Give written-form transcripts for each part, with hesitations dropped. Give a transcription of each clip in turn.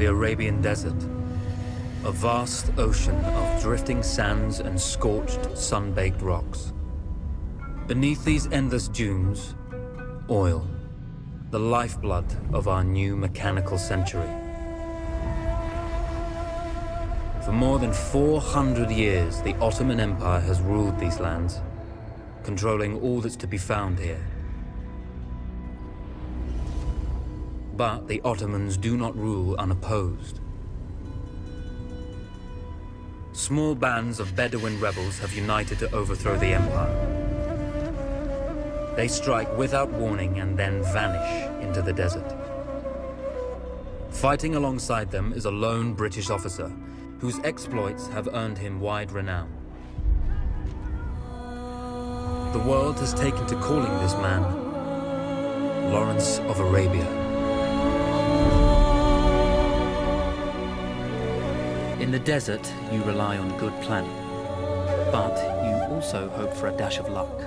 The Arabian Desert. A vast ocean of drifting sands and scorched, sun-baked rocks. Beneath these endless dunes, oil, the lifeblood of our new mechanical century. For more than 400 years, the Ottoman Empire has ruled these lands, controlling all that's to be found here. But the Ottomans do not rule unopposed. Small bands of Bedouin rebels have united to overthrow the empire. They strike without warning and then vanish into the desert. Fighting alongside them is a lone British officer whose exploits have earned him wide renown. The world has taken to calling this man Lawrence of Arabia. In the desert, you rely on good planning, but you also hope for a dash of luck.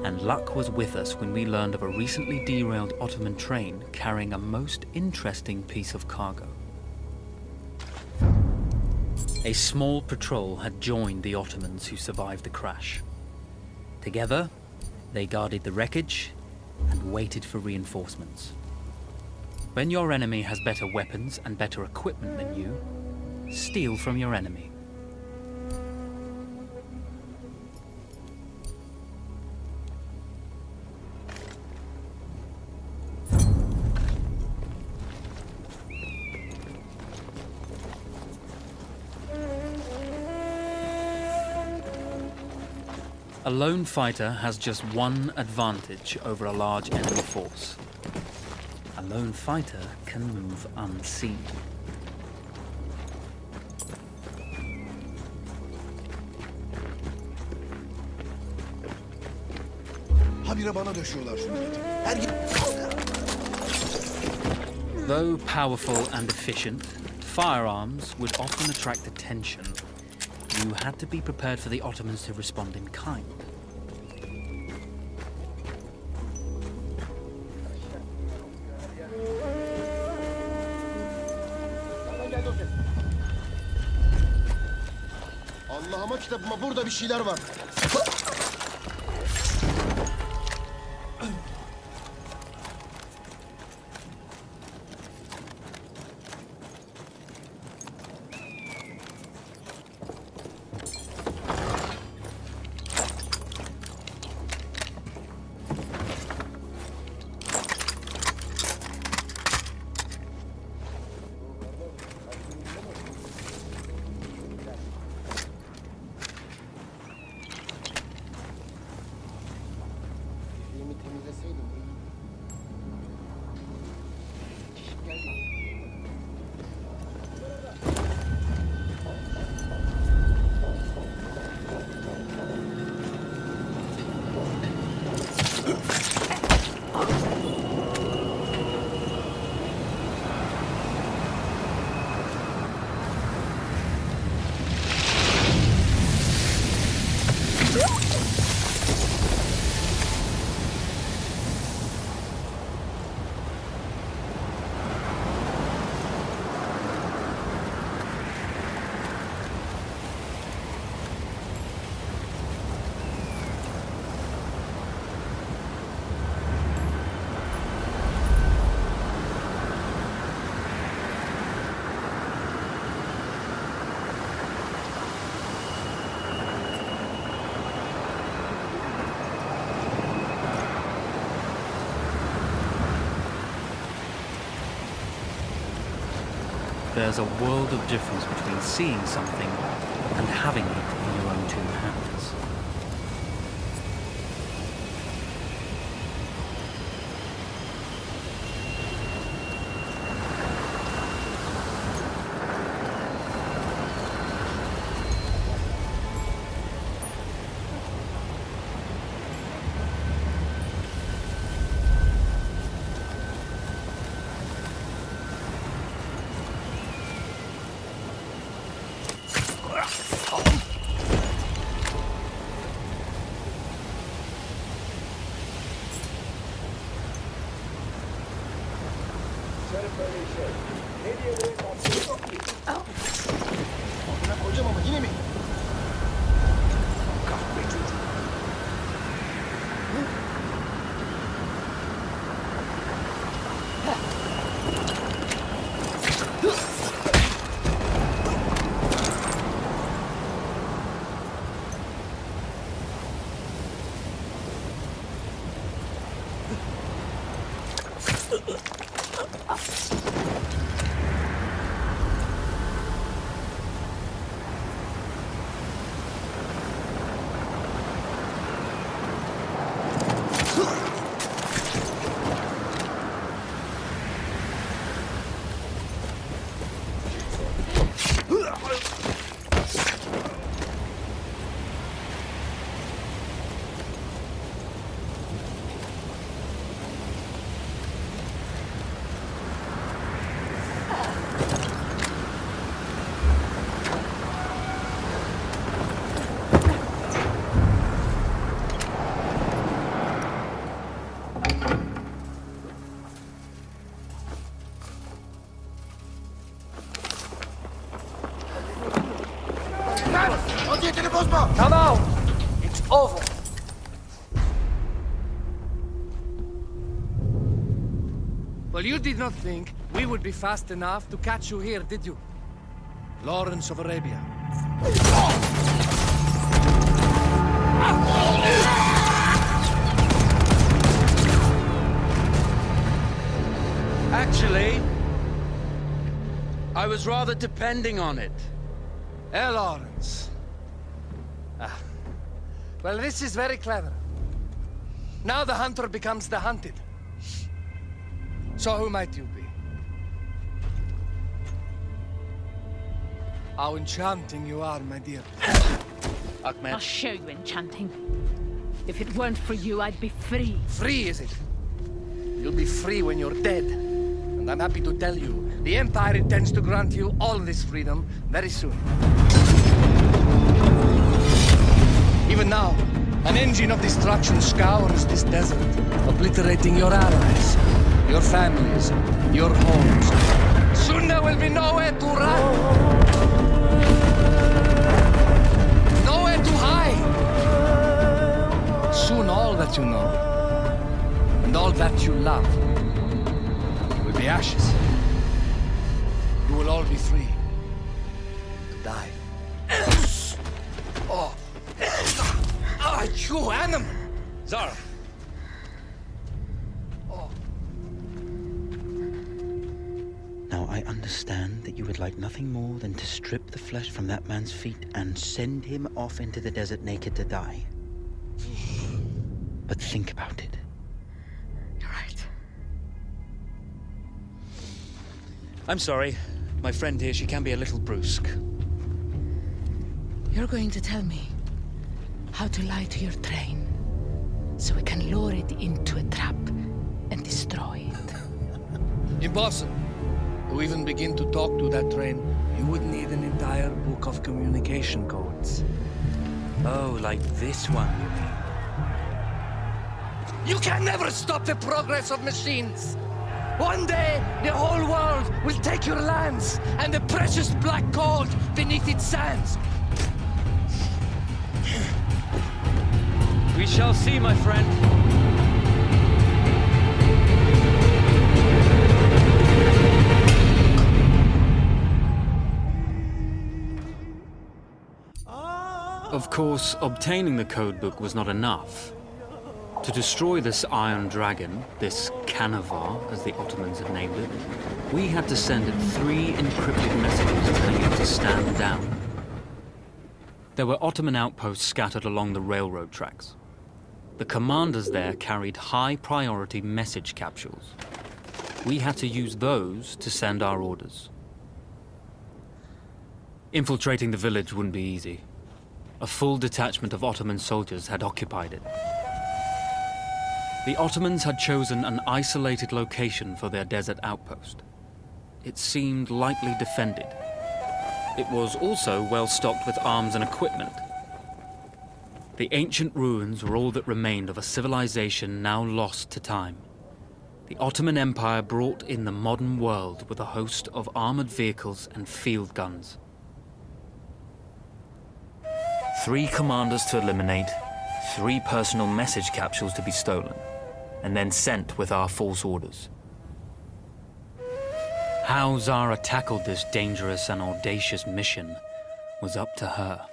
And luck was with us when we learned of a recently derailed Ottoman train carrying a most interesting piece of cargo. A small patrol had joined the Ottomans who survived the crash. Together, they guarded the wreckage and waited for reinforcements. When your enemy has better weapons and better equipment than you, steal from your enemy. A lone fighter has just one advantage over a large enemy force. A lone fighter can move unseen. Though powerful and efficient, firearms would often attract attention. You had to be prepared for the Ottomans to respond in kind. Allah'ıma kitabıma burada bir şeyler var. There's a world of difference between seeing something and having it in your own two hands. Set it for any shape. Bırak hocam ama yine mi? Vaziyetini bozma. Come out! It's over. Well, you did not think we would be fast enough to catch you here, did you? Lawrence of Arabia. Actually, I was rather depending on it. Lawrence. Well, this is very clever. Now the hunter becomes the hunted. So who might you be? How enchanting you are, my dear. Ahmed. I'll show you enchanting. If it weren't for you, I'd be free. Free, is it? You'll be free when you're dead. And I'm happy to tell you, the Empire intends to grant you all this freedom very soon. Even now, an engine of destruction scours this desert, obliterating your allies, your families, your homes. Soon there will be nowhere to run. Nowhere to hide. Soon all that you know, and all that you love, will be ashes. You will all be free to die. Oh. Ah, you animal! Zara. Now I understand that you would like nothing more than to strip the flesh from that man's feet and send him off into the desert naked to die. But think about it. You're right. I'm sorry. My friend here, she can be a little brusque. You're going to tell me how to lie to your train, so we can lure it into a trap and destroy it. Impossible. To even begin to talk to that train, you would need an entire book of communication codes. Oh, like this one, you mean? You can never stop the progress of machines! One day, the whole world will take your lands and the precious black gold beneath its sands. We shall see, my friend. Of course, obtaining the codebook was not enough. To destroy this Iron Dragon, this Canavar, as the Ottomans had named it, we had to send it 3 encrypted messages telling it to stand down. There were Ottoman outposts scattered along the railroad tracks. The commanders there carried high-priority message capsules. We had to use those to send our orders. Infiltrating the village wouldn't be easy. A full detachment of Ottoman soldiers had occupied it. The Ottomans had chosen an isolated location for their desert outpost. It seemed lightly defended. It was also well stocked with arms and equipment. The ancient ruins were all that remained of a civilization now lost to time. the Ottoman Empire brought in the modern world with a host of armored vehicles and field guns. 3 commanders to eliminate, 3 personal message capsules to be stolen, and then sent with our false orders. How Zara tackled this dangerous and audacious mission was up to her.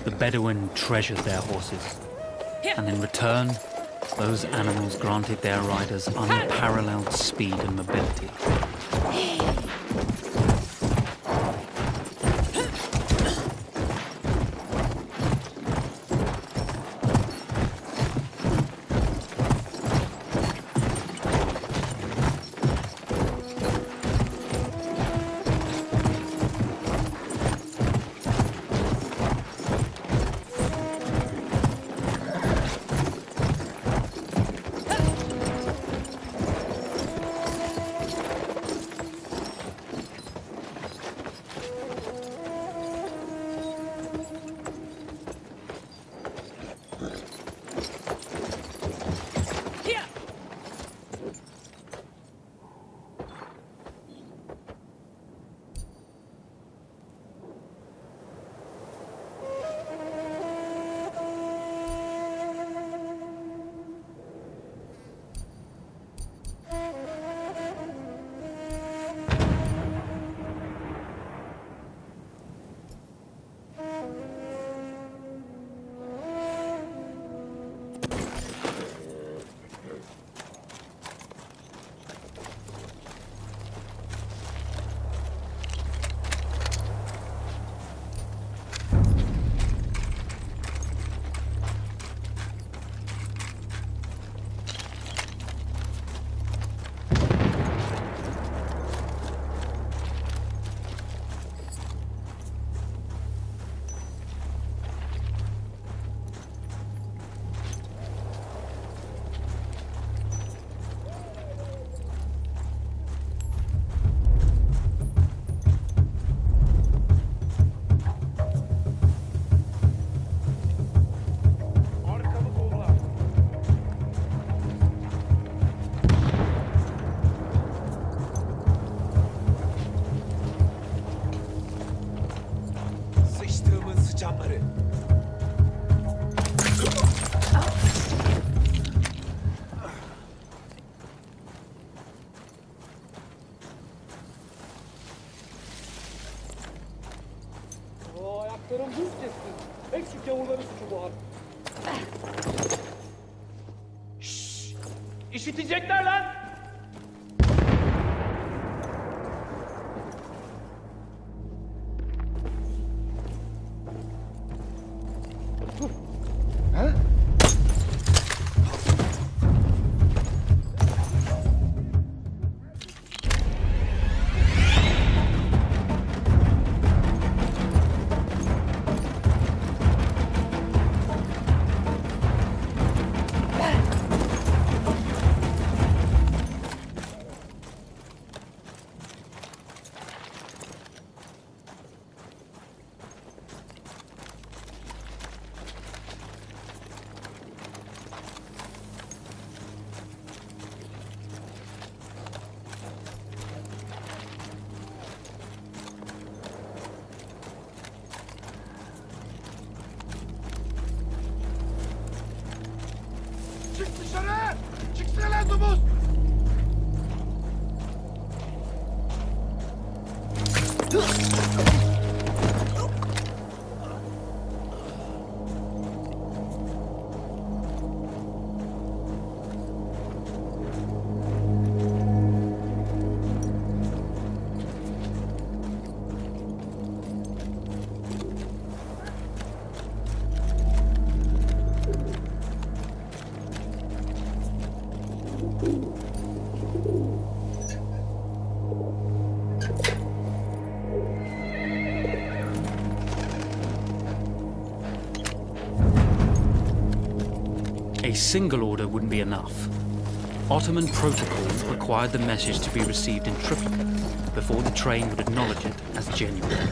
The Bedouin treasured their horses, and in return, those animals granted their riders unparalleled speed and mobility. Ayaklarım buz kessin. Eksik yavruların suçu bu harp. Şşş! İşitecekler lan! Çık dışarı! Çıksana lan domuz! A single order wouldn't be enough. Ottoman protocol required the message to be received in triplicate before the train would acknowledge it as genuine.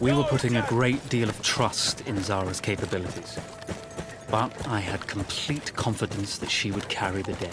We were putting a great deal of trust in Zara's capabilities, but I had complete confidence that she would carry the day.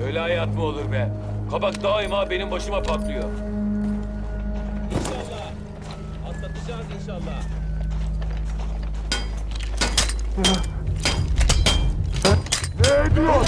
Öyle hayat mı olur be? Kabak daima benim başıma patlıyor. İnşallah. Atlatacağız inşallah. Ne diyor?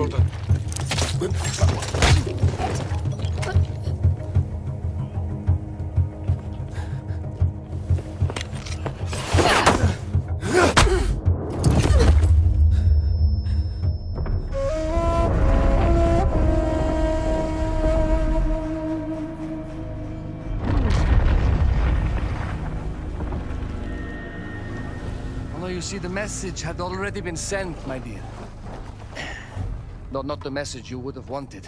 oradan. Although you see, the message had already been sent, my dear. Not the message you would have wanted.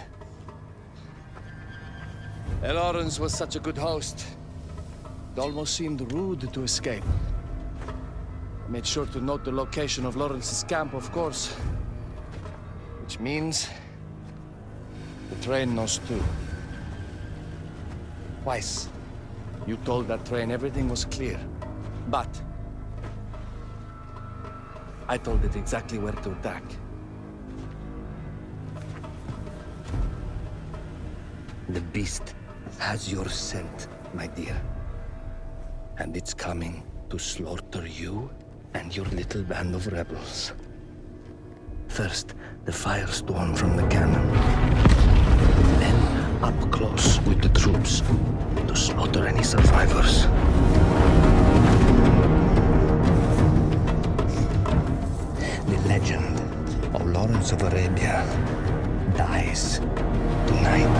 Lawrence was such a good host. It almost seemed rude to escape. I made sure to note the location of Lawrence's camp, of course. Which means... the train knows too. Twice, you told that train everything was clear. But... I told it exactly where to attack. The beast has your scent, my dear. And it's coming to slaughter you and your little band of rebels. First, the firestorm from the cannon. Then, up close with the troops to slaughter any survivors. The legend of Lawrence of Arabia dies tonight.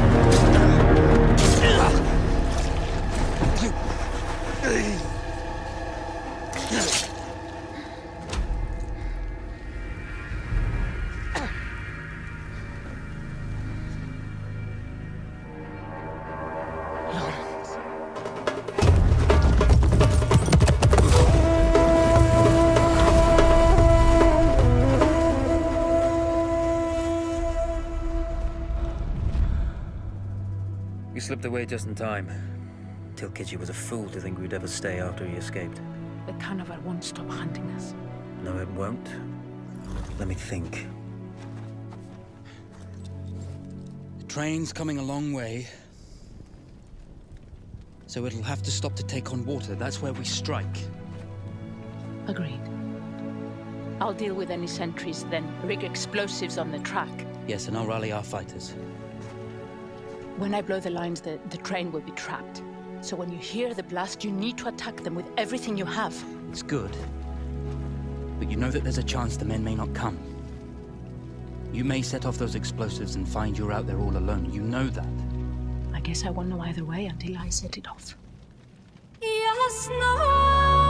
We slipped away just in time. Tilkiji was a fool to think we'd ever stay after he escaped. The carnival won't stop hunting us. No, it won't. Let me think. The train's coming a long way. So it'll have to stop to take on water. That's where we strike. Agreed. I'll deal with any sentries, then rig explosives on the track. Yes, and I'll rally our fighters. When I blow the lines, the train will be trapped. So when you hear the blast, you need to attack them with everything you have. It's good. But you know that there's a chance the men may not come. You may set off those explosives and find you're out there all alone. You know that. I guess I won't know either way until I set it off. Yes, no.